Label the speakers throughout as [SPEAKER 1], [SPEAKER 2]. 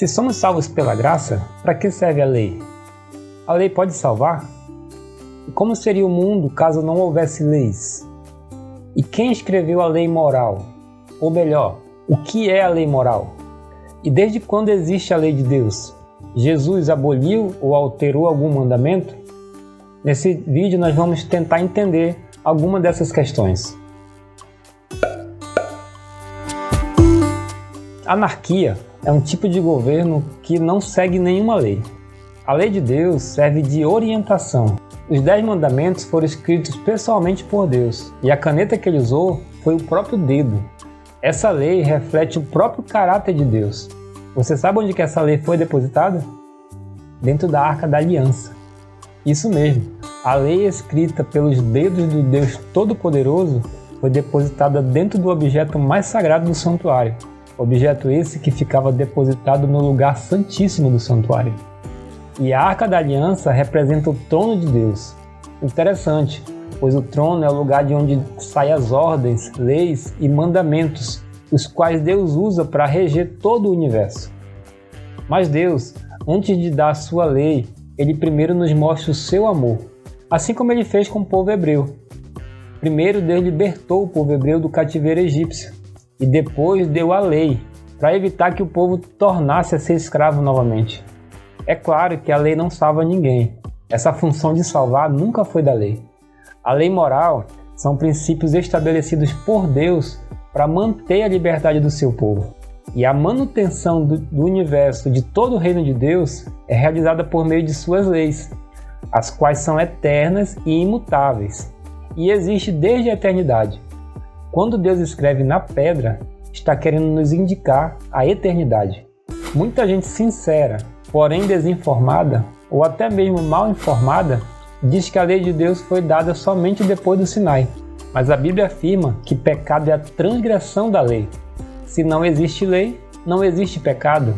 [SPEAKER 1] Se somos salvos pela graça, para que serve a lei? A lei pode salvar? E como seria o mundo caso não houvesse leis? E quem escreveu a lei moral? Ou melhor, o que é a lei moral? E desde quando existe a lei de Deus? Jesus aboliu ou alterou algum mandamento? Nesse vídeo nós vamos tentar entender alguma dessas questões. Anarquia é um tipo de governo que não segue nenhuma lei. A lei de Deus serve de orientação. Os 10 mandamentos foram escritos pessoalmente por Deus, e a caneta que ele usou foi o próprio dedo. Essa lei reflete o próprio caráter de Deus. Você sabe onde que essa lei foi depositada? Dentro da Arca da Aliança. Isso mesmo, a lei escrita pelos dedos do Deus Todo-Poderoso foi depositada dentro do objeto mais sagrado do santuário. Objeto esse que ficava depositado no lugar santíssimo do santuário. E a Arca da Aliança representa o trono de Deus. Interessante, pois o trono é o lugar de onde saem as ordens, leis e mandamentos, os quais Deus usa para reger todo o universo. Mas Deus, antes de dar a sua lei, Ele primeiro nos mostra o seu amor, assim como Ele fez com o povo hebreu. Primeiro Deus libertou o povo hebreu do cativeiro egípcio, e depois deu a lei, para evitar que o povo tornasse a ser escravo novamente. É claro que a lei não salva ninguém. Essa função de salvar nunca foi da lei. A lei moral são princípios estabelecidos por Deus para manter a liberdade do seu povo. E a manutenção do universo, de todo o reino de Deus, é realizada por meio de suas leis, as quais são eternas e imutáveis, e existem desde a eternidade. Quando Deus escreve na pedra, está querendo nos indicar a eternidade. Muita gente sincera, porém desinformada, ou até mesmo mal informada, diz que a lei de Deus foi dada somente depois do Sinai. Mas a Bíblia afirma que pecado é a transgressão da lei. Se não existe lei, não existe pecado.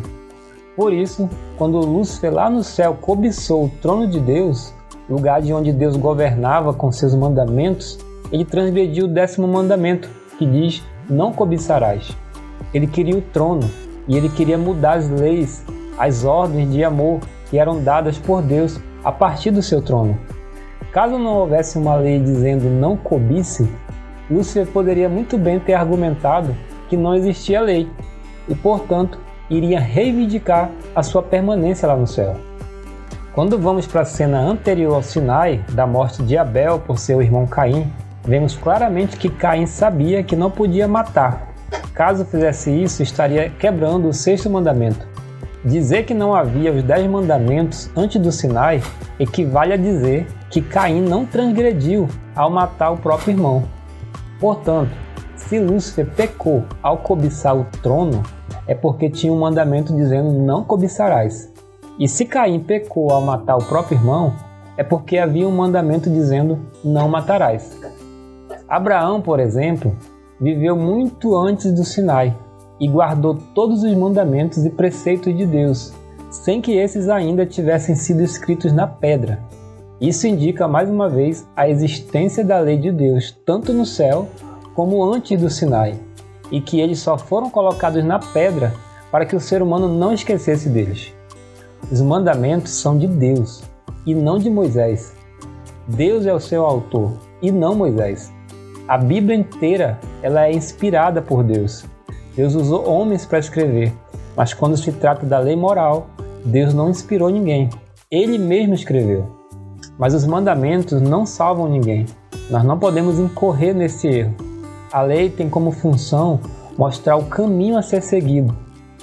[SPEAKER 1] Por isso, quando Lúcifer lá no céu cobiçou o trono de Deus, lugar de onde Deus governava com seus mandamentos, ele transgrediu o 10º mandamento, que diz: não cobiçarás. Ele queria o trono, e ele queria mudar as leis, as ordens de amor que eram dadas por Deus a partir do seu trono. Caso não houvesse uma lei dizendo não cobice, Lúcifer poderia muito bem ter argumentado que não existia lei, e portanto iria reivindicar a sua permanência lá no céu. Quando vamos para a cena anterior ao Sinai, da morte de Abel por seu irmão Caim, vemos claramente que Caim sabia que não podia matar. Caso fizesse isso, estaria quebrando o 6º mandamento. Dizer que não havia os 10 mandamentos antes do Sinai equivale a dizer que Caim não transgrediu ao matar o próprio irmão. Portanto, se Lúcifer pecou ao cobiçar o trono, é porque tinha um mandamento dizendo não cobiçarás. E se Caim pecou ao matar o próprio irmão, é porque havia um mandamento dizendo não matarás. Abraão, por exemplo, viveu muito antes do Sinai e guardou todos os mandamentos e preceitos de Deus, sem que esses ainda tivessem sido escritos na pedra. Isso indica mais uma vez a existência da lei de Deus, tanto no céu como antes do Sinai, e que eles só foram colocados na pedra para que o ser humano não esquecesse deles. Os mandamentos são de Deus e não de Moisés. Deus é o seu autor e não Moisés. A Bíblia inteira ela é inspirada por Deus. Deus usou homens para escrever, mas quando se trata da lei moral, Deus não inspirou ninguém. Ele mesmo escreveu. Mas os mandamentos não salvam ninguém. Nós não podemos incorrer nesse erro. A lei tem como função mostrar o caminho a ser seguido.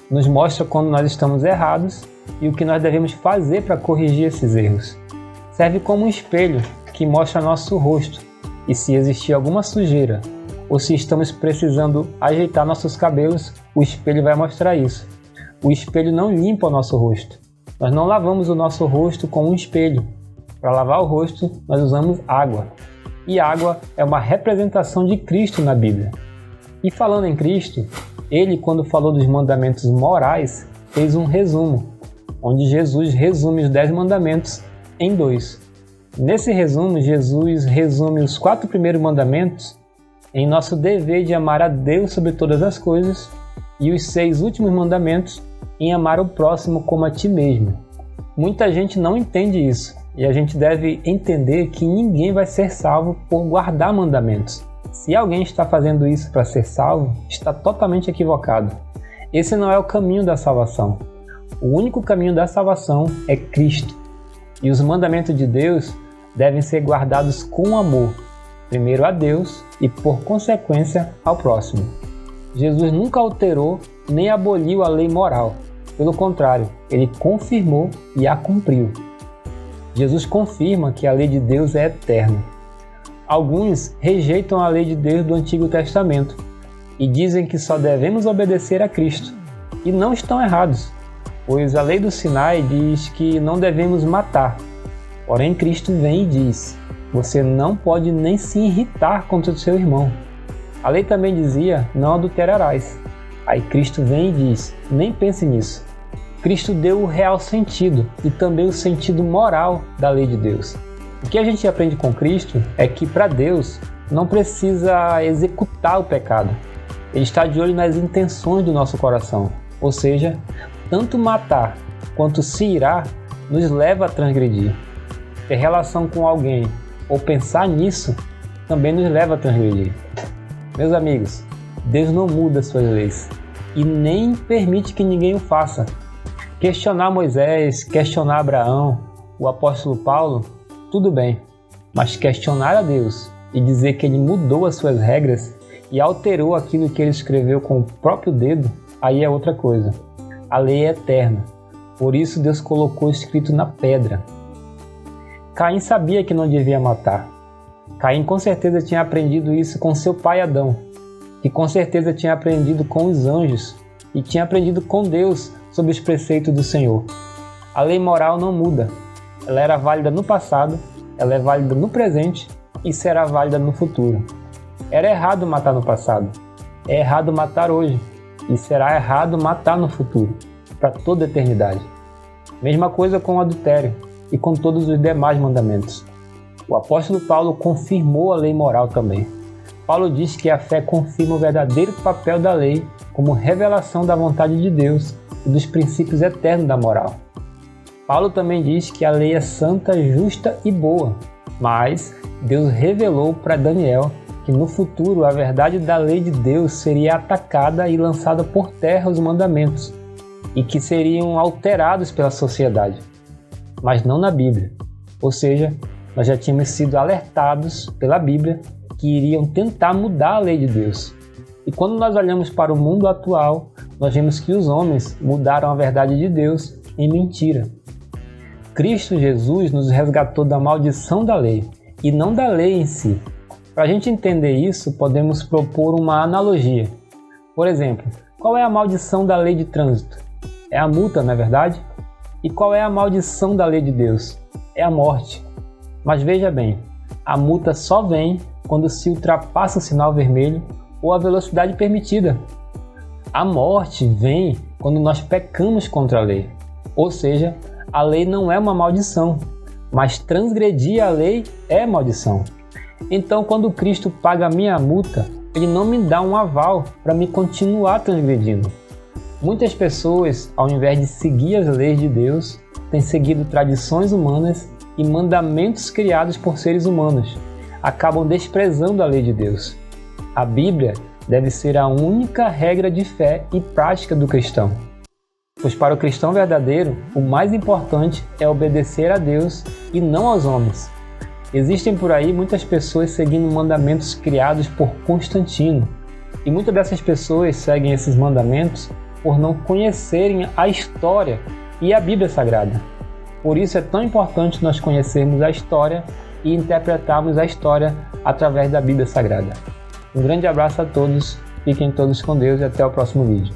[SPEAKER 1] Nos mostra quando nós estamos errados e o que nós devemos fazer para corrigir esses erros. Serve como um espelho que mostra nosso rosto. E se existir alguma sujeira, ou se estamos precisando ajeitar nossos cabelos, o espelho vai mostrar isso. O espelho não limpa o nosso rosto. Nós não lavamos o nosso rosto com um espelho. Para lavar o rosto, nós usamos água. E água é uma representação de Cristo na Bíblia. E falando em Cristo, ele, quando falou dos mandamentos morais, fez um resumo, onde Jesus resume os 10 mandamentos em 2. Nesse resumo, Jesus resume os 4 primeiros mandamentos em nosso dever de amar a Deus sobre todas as coisas e os 6 últimos mandamentos em amar o próximo como a ti mesmo. Muita gente não entende isso, e a gente deve entender que ninguém vai ser salvo por guardar mandamentos. Se alguém está fazendo isso para ser salvo, está totalmente equivocado. Esse não é o caminho da salvação. O único caminho da salvação é Cristo. E os mandamentos de Deus devem ser guardados com amor, primeiro a Deus e, por consequência, ao próximo. Jesus nunca alterou nem aboliu a lei moral. Pelo contrário, ele confirmou e a cumpriu. Jesus confirma que a lei de Deus é eterna. Alguns rejeitam a lei de Deus do Antigo Testamento e dizem que só devemos obedecer a Cristo. E não estão errados, pois a lei do Sinai diz que não devemos matar. Porém, Cristo vem e diz: você não pode nem se irritar contra o seu irmão. A lei também dizia: não adulterarás. Aí Cristo vem e diz: nem pense nisso. Cristo deu o real sentido e também o sentido moral da lei de Deus. O que a gente aprende com Cristo é que para Deus não precisa executar o pecado. Ele está de olho nas intenções do nosso coração. Ou seja, tanto matar quanto se irar nos leva a transgredir. Ter relação com alguém ou pensar nisso também nos leva a transgredir. Meus amigos, Deus não muda suas leis e nem permite que ninguém o faça. Questionar Moisés, questionar Abraão, o apóstolo Paulo, tudo bem, mas questionar a Deus e dizer que ele mudou as suas regras e alterou aquilo que ele escreveu com o próprio dedo, aí é outra coisa. A lei é eterna, por isso Deus colocou escrito na pedra. Caim sabia que não devia matar. Caim com certeza tinha aprendido isso com seu pai Adão, que com certeza tinha aprendido com os anjos e tinha aprendido com Deus sob os preceitos do Senhor. A lei moral não muda. Ela era válida no passado, ela é válida no presente e será válida no futuro. Era errado matar no passado, é errado matar hoje e será errado matar no futuro, para toda a eternidade. Mesma coisa com o adultério e com todos os demais mandamentos. O apóstolo Paulo confirmou a lei moral também. Paulo diz que a fé confirma o verdadeiro papel da lei como revelação da vontade de Deus e dos princípios eternos da moral. Paulo também diz que a lei é santa, justa e boa, mas Deus revelou para Daniel que no futuro a verdade da lei de Deus seria atacada e lançada por terra os mandamentos, e que seriam alterados pela sociedade, mas não na Bíblia. Ou seja, nós já tínhamos sido alertados pela Bíblia que iriam tentar mudar a lei de Deus. E quando nós olhamos para o mundo atual, nós vemos que os homens mudaram a verdade de Deus em mentira. Cristo Jesus nos resgatou da maldição da lei, e não da lei em si. Para a gente entender isso, podemos propor uma analogia. Por exemplo, qual é a maldição da lei de trânsito? É a multa, não é verdade? E qual é a maldição da lei de Deus? É a morte. Mas veja bem, a multa só vem quando se ultrapassa o sinal vermelho ou a velocidade permitida. A morte vem quando nós pecamos contra a lei. Ou seja, a lei não é uma maldição, mas transgredir a lei é maldição. Então, quando Cristo paga a minha multa, Ele não me dá um aval para me continuar transgredindo. Muitas pessoas, ao invés de seguir as leis de Deus, têm seguido tradições humanas e mandamentos criados por seres humanos. Acabam desprezando a lei de Deus. A Bíblia deve ser a única regra de fé e prática do cristão. Pois para o cristão verdadeiro, o mais importante é obedecer a Deus e não aos homens. Existem por aí muitas pessoas seguindo mandamentos criados por Constantino. E muitas dessas pessoas seguem esses mandamentos por não conhecerem a história e a Bíblia Sagrada. Por isso é tão importante nós conhecermos a história e interpretarmos a história através da Bíblia Sagrada. Um grande abraço a todos, fiquem todos com Deus e até o próximo vídeo.